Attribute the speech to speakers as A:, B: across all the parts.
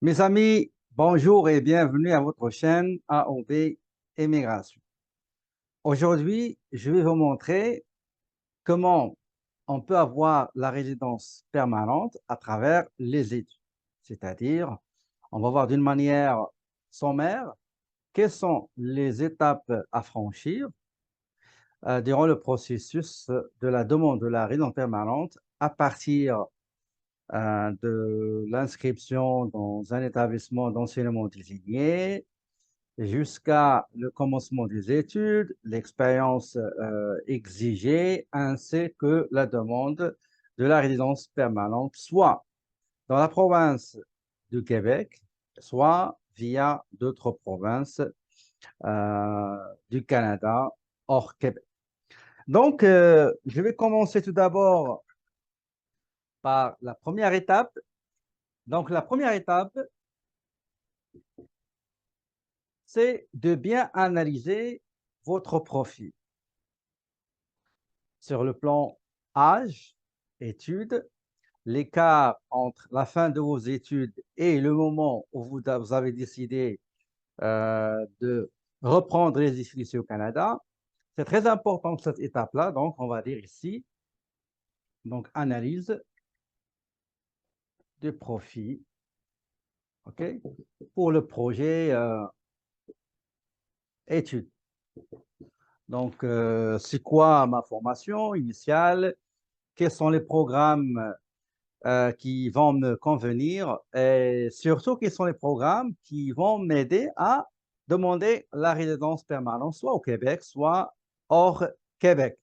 A: Mes amis, bonjour et bienvenue à votre chaîne AOB Immigration. Aujourd'hui, je vais vous montrer comment on peut avoir la résidence permanente à travers les études. C'est-à-dire, on va voir d'une manière sommaire quelles sont les étapes à franchir durant le processus de la demande de la résidence permanente à partir de l'inscription dans un établissement d'enseignement désigné jusqu'à le commencement des études, l'expérience exigée, ainsi que la demande de la résidence permanente, soit dans la province du Québec, soit via d'autres provinces du Canada hors Québec. Donc, je vais commencer tout d'abord par la première étape. Donc, la première étape, c'est de bien analyser votre profil sur le plan âge, études, l'écart entre la fin de vos études et le moment où vous avez décidé de reprendre les études ici au Canada. C'est très important cette étape-là, donc on va dire ici, donc analyse de profil, ok, pour le projet études. Donc, c'est quoi ma formation initiale? Quels sont les programmes qui vont me convenir et surtout quels sont les programmes qui vont m'aider à demander la résidence permanente, soit au Québec, soit hors Québec.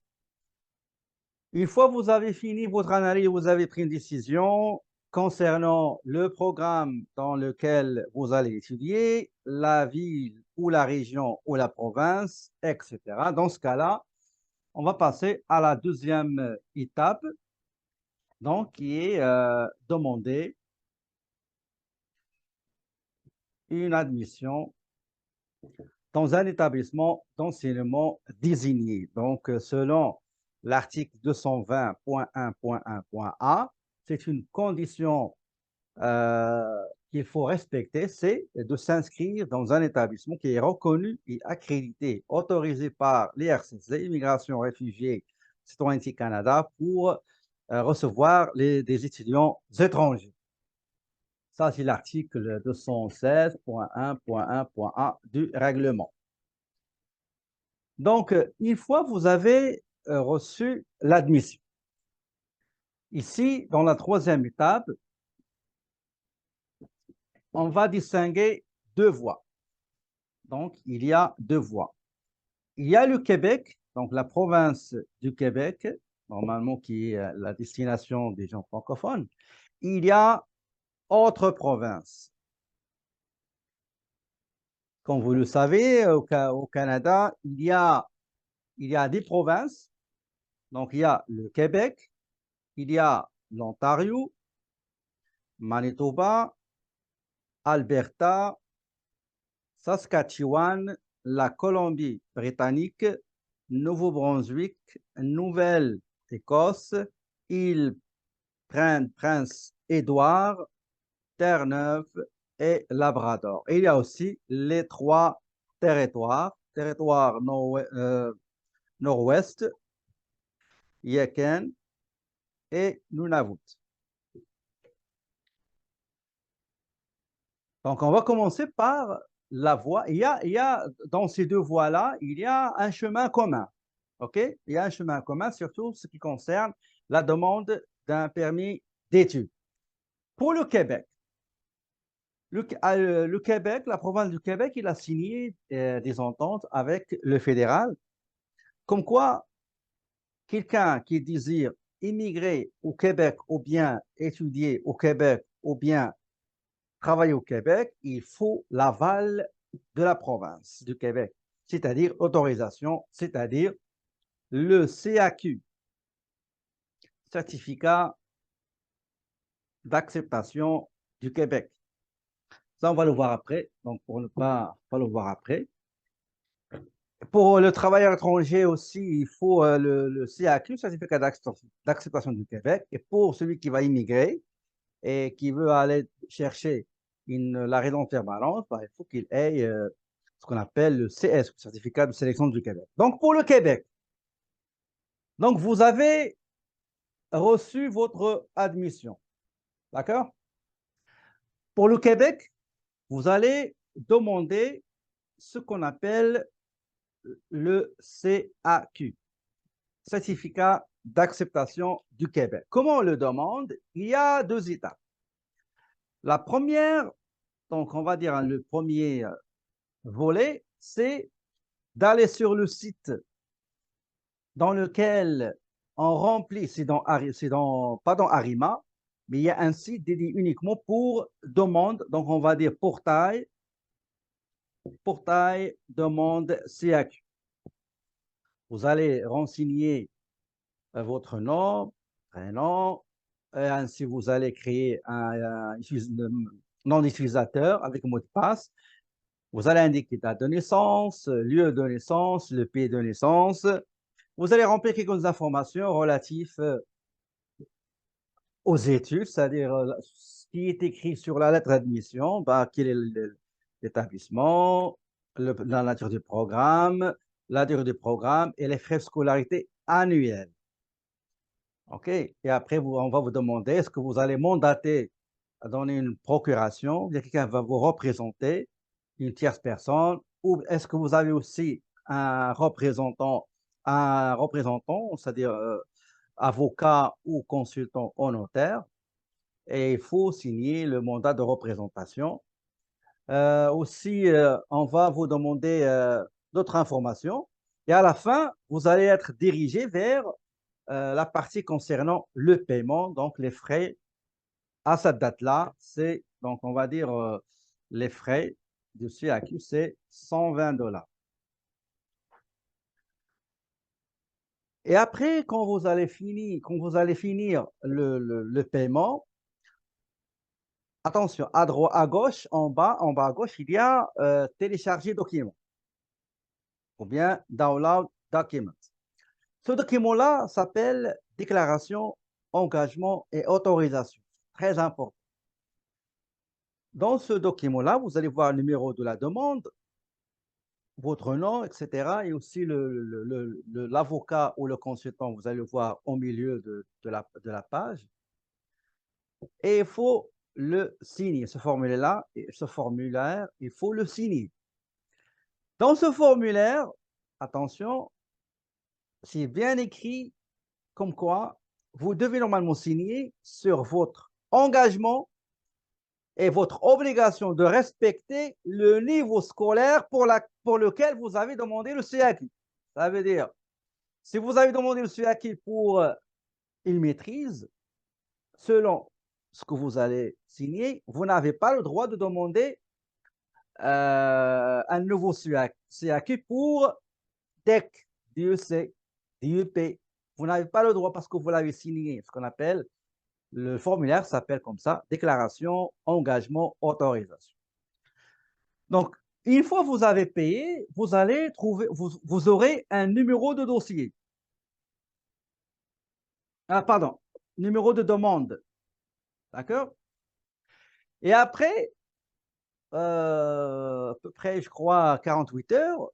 A: Une fois que vous avez fini votre analyse, vous avez pris une décision concernant le programme dans lequel vous allez étudier, la ville ou la région ou la province, etc. Dans ce cas-là, on va passer à la deuxième étape, donc qui est demander une admission dans un établissement d'enseignement désigné. Donc, selon l'article 220.1.1.a, c'est une condition euh, qu'il faut respecter, c'est de s'inscrire dans un établissement qui est reconnu et accrédité, autorisé par l'IRCC, Immigration, Réfugiés, Citoyenneté Canada, pour recevoir des étudiants étrangers. Ça, c'est l'article 216.1.1.a du règlement. Donc, une fois que vous avez reçu l'admission, ici, dans la troisième étape, on va distinguer deux voies. Donc, il y a deux voies. Il y a le Québec, donc la province du Québec, normalement qui est la destination des gens francophones. Il y a autre province. Comme vous le savez, au Canada, il y a des provinces. Donc, il y a le Québec, il y a l'Ontario, Manitoba, Alberta, Saskatchewan, la Colombie-Britannique, Nouveau-Brunswick, Nouvelle-Écosse, île Prince-Édouard, Terre-Neuve et Labrador. Et il y a aussi les trois territoires, territoire nord-ouest, Yéken et Nunavut. Donc, on va commencer par la voie. Il y a dans ces deux voies-là, il y a un chemin commun. OK? Il y a un chemin commun, surtout ce qui concerne la demande d'un permis d'études. Pour le Québec, le Québec, la province du Québec, il a signé des ententes avec le fédéral, comme quoi quelqu'un qui désire immigrer au Québec ou bien étudier au Québec ou bien travailler au Québec, il faut l'aval de la province du Québec, c'est-à-dire autorisation, c'est-à-dire le CAQ, certificat d'acceptation du Québec. Ça, on va le voir après. Donc, pour ne pas le voir après. Pour le travailleur étranger aussi, il faut le CAQ, certificat d'acceptation du Québec. Et pour celui qui va immigrer et qui veut aller chercher la résidence permanente, bah, il faut qu'il ait ce qu'on appelle le CS, le certificat de sélection du Québec. Donc, pour le Québec, donc vous avez reçu votre admission. D'accord? Pour le Québec, vous allez demander ce qu'on appelle le CAQ, certificat d'acceptation du Québec. Comment on le demande? Il y a deux étapes. La première, donc on va dire le premier volet, c'est d'aller sur le site dans lequel on remplit, pas dans Arima, mais il y a un site dédié uniquement pour demande, donc on va dire portail demande CAQ. Vous allez renseigner votre nom, prénom, et ainsi vous allez créer un nom d'utilisateur avec mot de passe. Vous allez indiquer date de naissance, lieu de naissance, le pays de naissance. Vous allez remplir quelques informations relatives aux études, c'est-à-dire ce qui est écrit sur la lettre d'admission, bah, quel est l'établissement, la nature du programme, la durée du programme et les frais de scolarité annuels. OK? Et après, on va vous demander, est-ce que vous allez mandater à donner une procuration, bien quelqu'un va vous représenter, une tierce personne, ou est-ce que vous avez aussi un représentant, c'est-à-dire avocat ou consultant au notaire, et il faut signer le mandat de représentation. Aussi, on va vous demander d'autres informations, et à la fin, vous allez être dirigé vers la partie concernant le paiement, donc les frais à cette date-là, c'est, donc on va dire, les frais du CAQ, c'est 120 $. Et après, quand vous allez finir le paiement, attention, à droite, à gauche, en bas à gauche, il y a télécharger document ou bien download document. Ce document-là s'appelle déclaration, engagement et autorisation. Très important. Dans ce document-là, vous allez voir le numéro de la demande, votre nom, etc. Et aussi l'avocat ou le consultant, vous allez le voir au milieu de la page. Et il faut le signer. Ce formulaire, il faut le signer. Dans ce formulaire, attention, c'est bien écrit comme quoi vous devez normalement signer sur votre engagement et votre obligation de respecter le niveau scolaire pour lequel vous avez demandé le CAQ. Ça veut dire, si vous avez demandé le CAQ pour une maîtrise, selon ce que vous allez signer, vous n'avez pas le droit de demander un nouveau CAQ pour DEC, DEC, DEP. Vous n'avez pas le droit parce que vous l'avez signé, ce qu'on appelle, le formulaire s'appelle comme ça, déclaration, engagement, autorisation. Donc, une fois que vous avez payé, vous allez trouver, vous aurez un numéro de dossier. Ah, pardon, numéro de demande. D'accord? Et après, à peu près, je crois, 48 heures,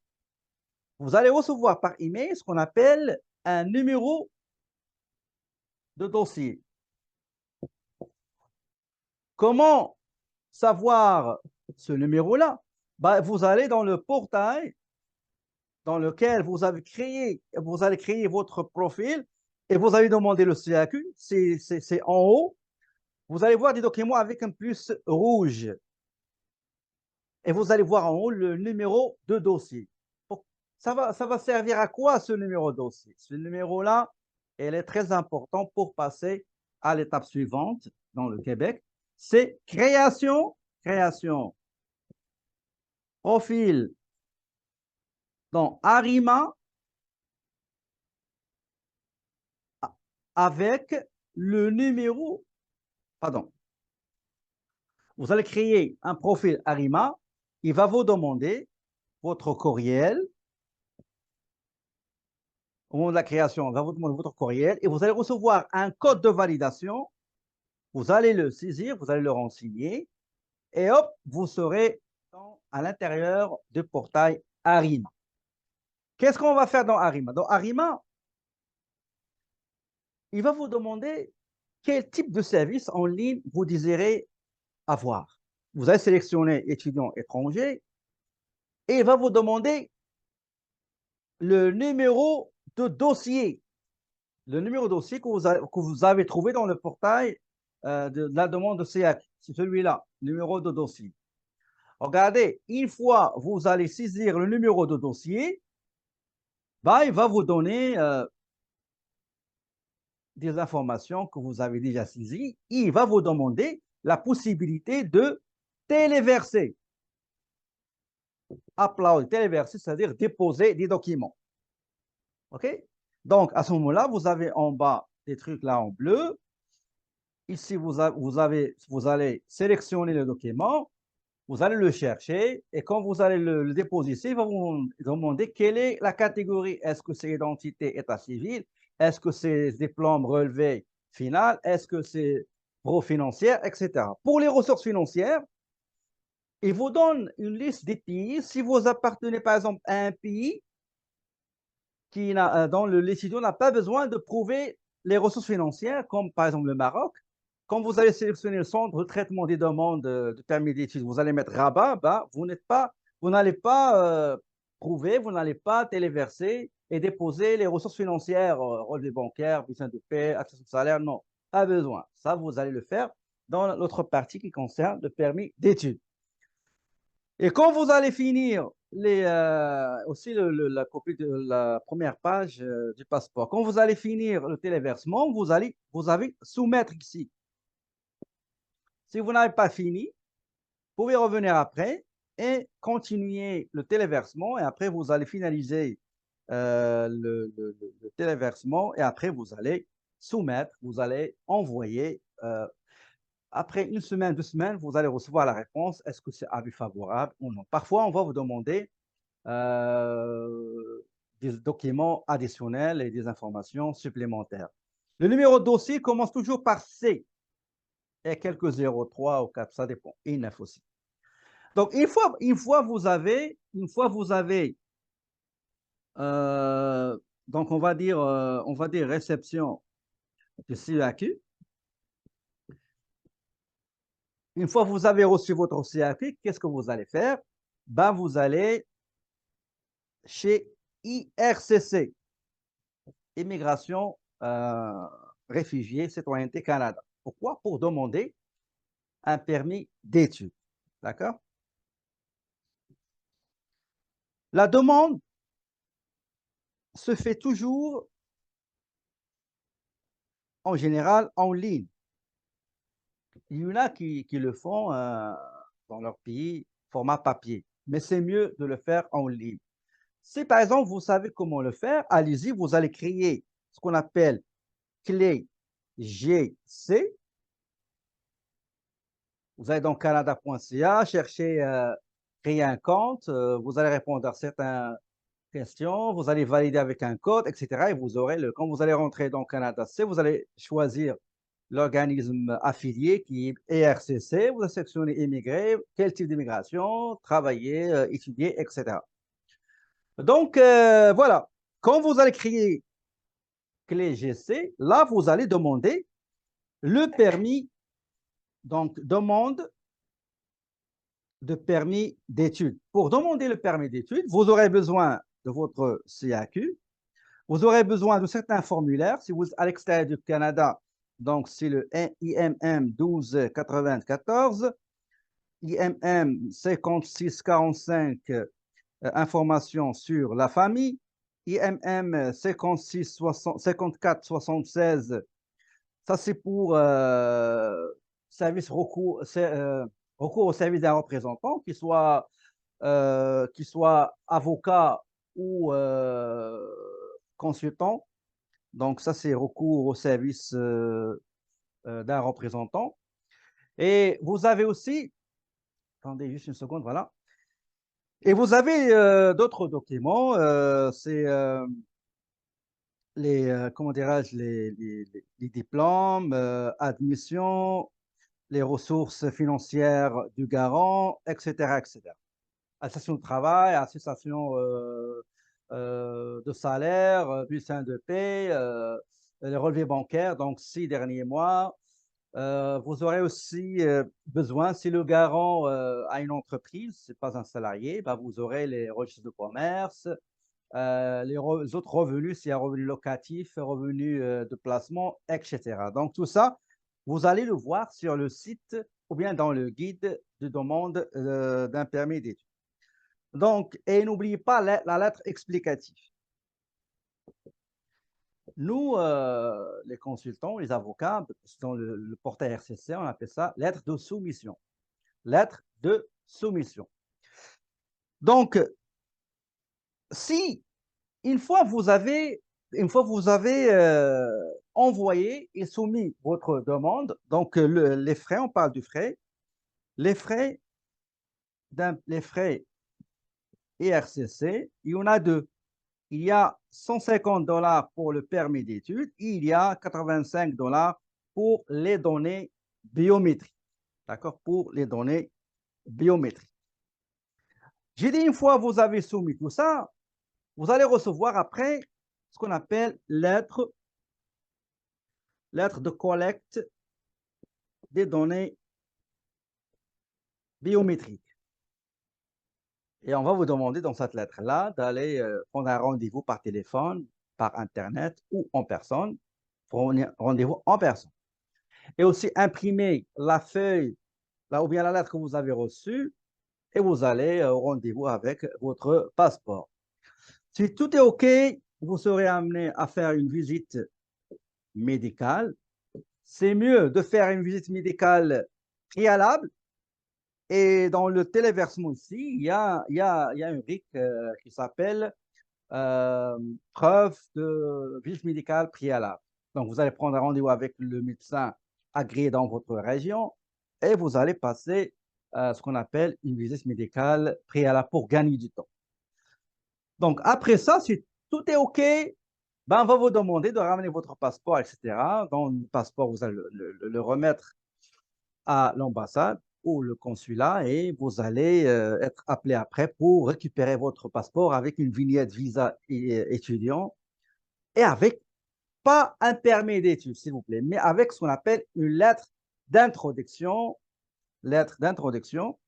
A: vous allez recevoir par email ce qu'on appelle un numéro de dossier. Comment savoir ce numéro-là? Ben, vous allez dans le portail dans lequel vous allez créer votre profil et vous allez demander le CAQ, c'est en haut. Vous allez voir des documents avec un plus rouge et vous allez voir en haut le numéro de dossier. Ça va servir à quoi ce numéro de dossier? Ce numéro-là, il est très important pour passer à l'étape suivante dans le Québec. C'est création, profil dans Arima avec le numéro, pardon, vous allez créer un profil Arima, il va vous demander votre courriel. Au moment de la création, il va vous demander votre courriel et vous allez recevoir un code de validation. Vous allez le saisir, vous allez le renseigner et hop, vous serez à l'intérieur du portail Arima. Qu'est-ce qu'on va faire dans Arima? Dans Arima, il va vous demander quel type de service en ligne vous désirez avoir. Vous allez sélectionner étudiant étranger et il va vous demander le numéro de dossier. Le numéro de dossier que vous avez trouvé dans le portail de la demande de CAC. C'est celui-là, numéro de dossier. Regardez, une fois vous allez saisir le numéro de dossier, bah, il va vous donner des informations que vous avez déjà saisies. Il va vous demander la possibilité de téléverser. Upload, téléverser, c'est-à-dire déposer des documents. OK? Donc, à ce moment-là, vous avez en bas des trucs là en bleu. Ici, vous allez sélectionner le document, vous allez le chercher, et quand vous allez le déposer ici, il va vous demander quelle est la catégorie. Est-ce que c'est identité état civil? Est-ce que c'est diplôme relevé final? Est-ce que c'est pro-financière, etc. Pour les ressources financières, il vous donne une liste des pays. Si vous appartenez par exemple à un pays dont l'étudiant n'a pas besoin de prouver les ressources financières, comme par exemple le Maroc, quand vous allez sélectionner le centre de traitement des demandes de permis d'études, vous allez mettre Rabat, bah, vous n'allez pas prouver, vous n'allez pas téléverser et déposer les ressources financières, relevé bancaire, bulletin de paie, accession de salaire, non, pas besoin. Ça, vous allez le faire dans l'autre partie qui concerne le permis d'études. Et quand vous allez finir aussi la copie de la première page du passeport, quand vous allez finir le téléversement, vous avez soumettre ici. Si vous n'avez pas fini, vous pouvez revenir après et continuer le téléversement. Et après, vous allez finaliser le téléversement et après, vous allez soumettre, vous allez envoyer. Après une semaine, 2 semaines, vous allez recevoir la réponse. Est-ce que c'est avis favorable ou non? Parfois, on va vous demander des documents additionnels et des informations supplémentaires. Le numéro de dossier commence toujours par C et quelques 03 ou 4, ça dépend, et 9 aussi. Donc, une fois vous avez euh, donc on va dire réception de CAQ. Une fois que vous avez reçu votre CAQ, qu'est-ce que vous allez faire? Ben, vous allez chez IRCC, Immigration, Réfugiés, Citoyenneté Canada. Pourquoi? Pour demander un permis d'études. D'accord? La demande se fait toujours, en général, en ligne. Il y en a qui le font dans leur pays, format papier, mais c'est mieux de le faire en ligne. Si par exemple, vous savez comment le faire, allez-y, vous allez créer ce qu'on appelle clé GC. Vous allez dans canada.ca, chercher, créer un compte, vous allez répondre à certaines questions, vous allez valider avec un code, etc. Et vous aurez quand vous allez rentrer dans Canada C, vous allez choisir l'organisme affilié qui est ERCC, vous allez sélectionner immigré, quel type d'immigration, travailler, étudier, etc. Donc, voilà. Quand vous allez créer clé GC, là, vous allez demander le permis, donc demande de permis d'études. Pour demander le permis d'études, vous aurez besoin de votre CAQ, vous aurez besoin de certains formulaires. Si vous êtes à l'extérieur du Canada, donc c'est le IMM 1294, IMM 5645, information sur la famille, IMM 5476, ça c'est pour service recours au service d'un représentant, qui soit avocat ou consultant. Donc, ça, c'est recours au service d'un représentant. Et vous avez aussi, attendez juste une seconde, voilà. Et vous avez d'autres documents, c'est comment dirais-je, les diplômes, admission, les ressources financières du garant, etc., etc. Attestation de travail, attestation de salaire, bulletin de paie, les relevés bancaires, donc 6 derniers mois. Vous aurez aussi besoin, si le garant a une entreprise, ce n'est pas un salarié, bah, vous aurez les registres de commerce, les autres revenus, s'il y a revenus locatifs, revenus de placement, etc. Donc tout ça, vous allez le voir sur le site ou bien dans le guide de demande d'un permis d'études. Donc, et n'oubliez pas la lettre explicative. Nous, les consultants, les avocats, dans le portail RCC, on appelle ça lettre de soumission. Lettre de soumission. Donc, si une fois vous avez, envoyé et soumis votre demande, donc les frais, on parle du frais, les frais IRCC, il y en a deux. Il y a 150 $ pour le permis d'études et il y a 85 $ pour les données biométriques. D'accord? Pour les données biométriques. J'ai dit, une fois que vous avez soumis tout ça, vous allez recevoir après ce qu'on appelle lettre de collecte des données biométriques. Et on va vous demander dans cette lettre-là d'aller prendre un rendez-vous par téléphone, par Internet ou en personne. Rendez-vous en personne. Et aussi imprimer la feuille, là, ou bien la lettre que vous avez reçue, et vous allez au rendez-vous avec votre passeport. Si tout est OK, vous serez amené à faire une visite médicale. C'est mieux de faire une visite médicale préalable. Et dans le téléversement aussi, il y a une RIC qui s'appelle preuve de visite médicale préalable. Donc, vous allez prendre un rendez-vous avec le médecin agréé dans votre région et vous allez passer ce qu'on appelle une visite médicale préalable pour gagner du temps. Donc, après ça, si tout est OK, ben, on va vous demander de ramener votre passeport, etc. Donc, le passeport, vous allez le remettre à l'ambassade ou le consulat et vous allez être appelé après pour récupérer votre passeport avec une vignette visa étudiant et avec, pas un permis d'études, s'il vous plaît, mais avec ce qu'on appelle une lettre d'introduction. Lettre d'introduction.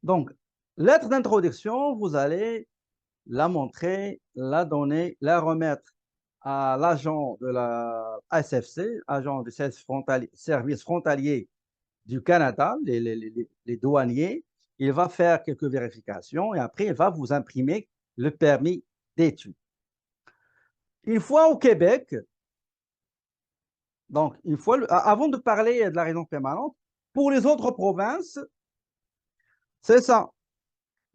A: Donc, lettre d'introduction, vous allez la montrer, la donner, la remettre à l'agent de la SFC, agent du service frontalier du Canada, les douaniers. Il va faire quelques vérifications et après, il va vous imprimer le permis d'études. Une fois au Québec, donc une fois, avant de parler de la résidence permanente, pour les autres provinces, c'est ça.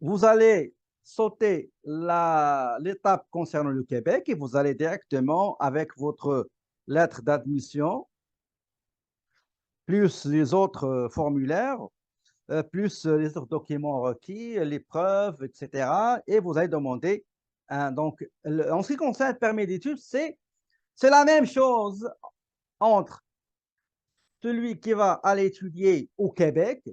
A: Vous allez sauter l'étape concernant le Québec et vous allez directement avec votre lettre d'admission, plus les autres formulaires, plus les autres documents requis, les preuves, etc. Et vous allez demander, donc, en ce qui concerne le permis d'études, c'est la même chose entre celui qui va aller étudier au Québec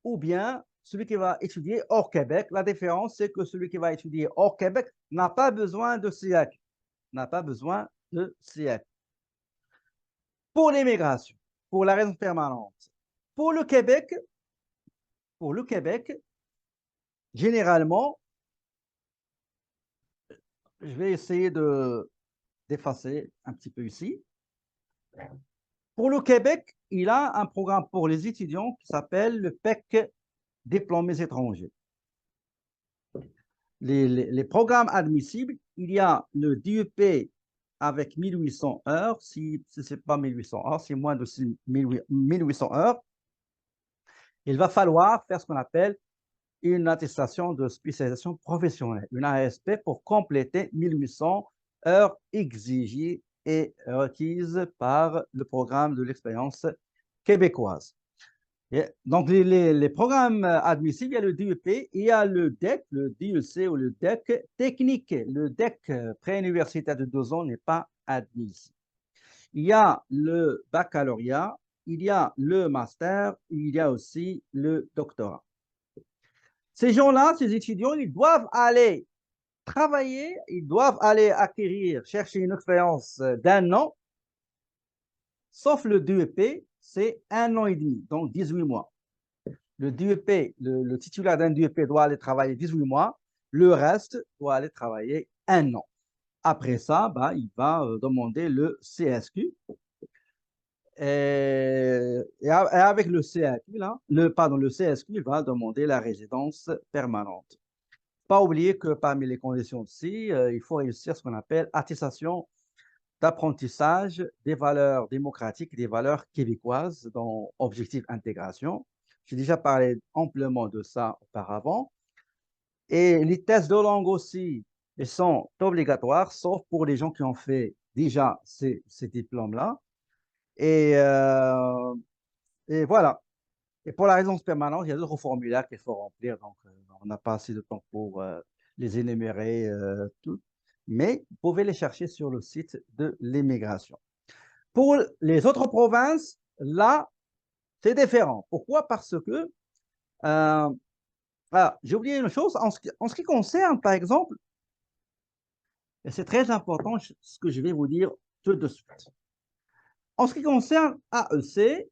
A: ou bien celui qui va étudier hors Québec. La différence, c'est que celui qui va étudier hors Québec n'a pas besoin de SIAC. N'a pas besoin de SIAC. Pour l'immigration, pour la résidence permanente, pour le Québec, généralement, je vais essayer d'effacer un petit peu ici. Pour le Québec, il a un programme pour les étudiants qui s'appelle le PEC diplômés étrangers. Les programmes admissibles, il y a le DEP avec 1800 heures, si ce n'est pas 1800 heures, c'est moins de 1800 heures. Il va falloir faire ce qu'on appelle une attestation de spécialisation professionnelle, une ASP, pour compléter 1800 heures exigées et requises par le programme de l'expérience québécoise. Et donc, les programmes admissibles, il y a le DEP, il y a le DEC, le DEC ou le DEC technique. Le DEC pré-universitaire de 2 ans n'est pas admissible. Il y a le baccalauréat, il y a le master, il y a aussi le doctorat. Ces gens-là, ces étudiants, ils doivent aller travailler, ils doivent aller acquérir, chercher une expérience d'un an, sauf le DEP, c'est un an et demi, donc 18 mois. Le DEP, le titulaire d'un DEP doit aller travailler 18 mois, le reste doit aller travailler un an. Après ça, bah, il va demander le CSQ. Et avec le CSQ, là, le CSQ, il va demander la résidence permanente. Pas oublier que parmi les conditions aussi, il faut réussir ce qu'on appelle attestation d'apprentissage des valeurs démocratiques et des valeurs québécoises dans Objectif Intégration. J'ai déjà parlé amplement de ça auparavant. Et les tests de langue aussi, ils sont obligatoires, sauf pour les gens qui ont fait déjà ces diplômes-là. Et, euh, et voilà. Et pour la résidence permanente, il y a d'autres formulaires qu'il faut remplir. Donc, on n'a pas assez de temps pour les énumérer toutes. Mais vous pouvez les chercher sur le site de l'immigration. Pour les autres provinces, là, c'est différent. Pourquoi? Parce que, j'ai oublié une chose, en ce qui concerne, par exemple, et c'est très important ce que je vais vous dire tout de suite. En ce qui concerne AEC,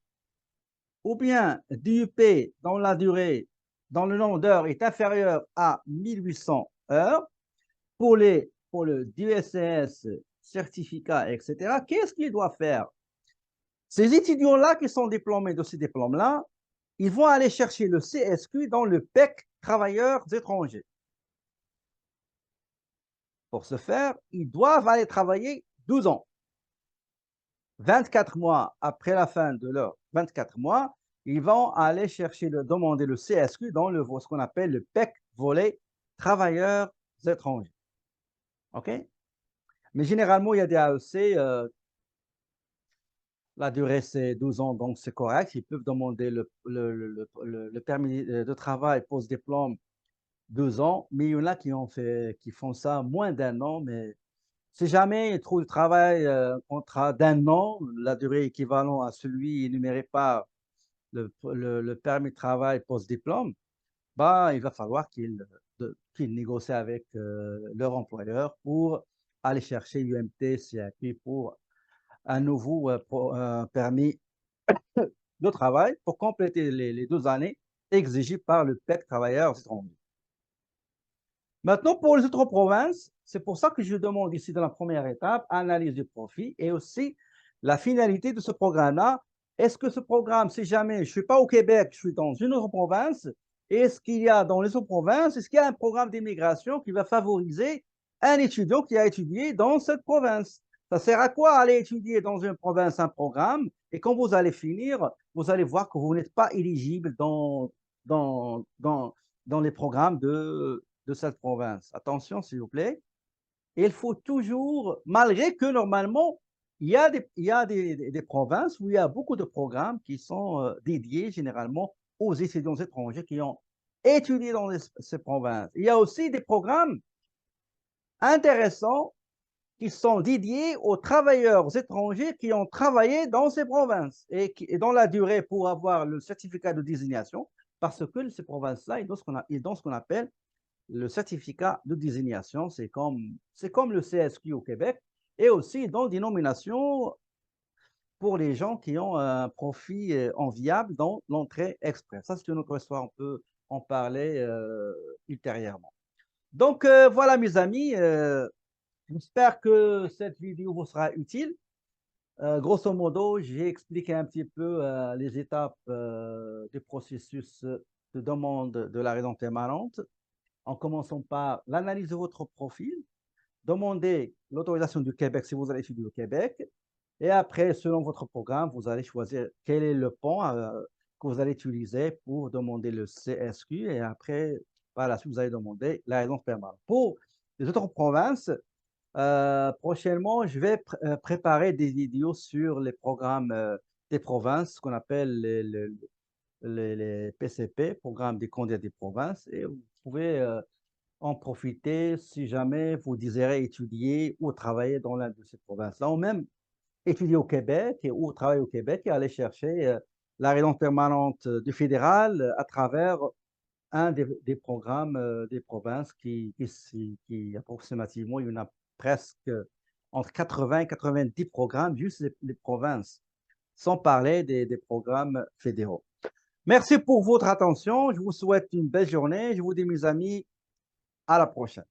A: ou bien DUP dans la durée, dans le nombre d'heures est inférieur à 1800 heures, pour le DUSCS, certificat, etc., qu'est-ce qu'ils doivent faire? Ces étudiants-là qui sont diplômés de ces diplômes-là, ils vont aller chercher le CSQ dans le PEC travailleurs étrangers. Pour ce faire, ils doivent aller travailler 12 ans. 24 mois après la fin de leurs 24 mois, ils vont aller chercher, demander le CSQ dans ce qu'on appelle le PEC volet travailleurs étrangers. OK? Mais généralement, il y a des AEC, la durée c'est 12 ans, donc c'est correct. Ils peuvent demander le permis de travail post-diplôme 2 ans, mais il y en a qui font ça moins d'un an, mais si jamais ils trouvent du travail, contrat d'un an, la durée équivalente à celui énuméré par le permis de travail post-diplôme, bah, il va falloir qu'ils négocient avec leur employeur pour aller chercher UMT, CAP pour un nouveau permis de travail pour compléter les 2 années exigées par le PEC travailleurs étrangers. Maintenant, pour les autres provinces, c'est pour ça que je demande ici dans la première étape, analyse du profit et aussi la finalité de ce programme-là. Est-ce que ce programme, si jamais je ne suis pas au Québec, je suis dans une autre province, est-ce qu'il y a dans les autres provinces, est-ce qu'il y a un programme d'immigration qui va favoriser un étudiant qui a étudié dans cette province? Ça sert à quoi aller étudier dans une province un programme et quand vous allez finir, vous allez voir que vous n'êtes pas éligible dans, dans, dans les programmes de cette province. Attention, s'il vous plaît. Il faut toujours, malgré que normalement, il y a des provinces où il y a beaucoup de programmes qui sont dédiés généralement aux étudiants étrangers qui ont étudié dans ces provinces. Il y a aussi des programmes intéressants qui sont dédiés aux travailleurs étrangers qui ont travaillé dans ces provinces et dans la durée pour avoir le certificat de désignation, parce que ces provinces-là, ils donnent ce qu'on appelle le certificat de désignation, c'est comme le CSQ au Québec, et aussi dans des nominations pour les gens qui ont un profit enviable dans l'entrée express. Ça, c'est une autre histoire, on peut en parler ultérieurement. Donc, voilà, mes amis, j'espère que cette vidéo vous sera utile. Grosso modo, j'ai expliqué un petit peu les étapes du processus de demande de la résidence permanente en commençant par l'analyse de votre profil, demander l'autorisation du Québec si vous allez étudier au Québec, et après, selon votre programme, vous allez choisir quel est le pont que vous allez utiliser pour demander le CSQ, et après, par la suite, vous allez demander la résidence permanente. Pour les autres provinces, prochainement, je vais préparer des vidéos sur les programmes des provinces, ce qu'on appelle les PCP, programmes des candidats des provinces, et vous pouvez en profiter si jamais vous désirez étudier ou travailler dans l'une de ces provinces-là, ou même étudier au Québec ou travailler au Québec et aller chercher la résidence permanente du fédéral à travers un des programmes des provinces qui approximativement, il y en a presque entre 80 et 90 programmes, juste les provinces, sans parler des programmes fédéraux. Merci pour votre attention. Je vous souhaite une belle journée. Je vous dis, mes amis, à la prochaine.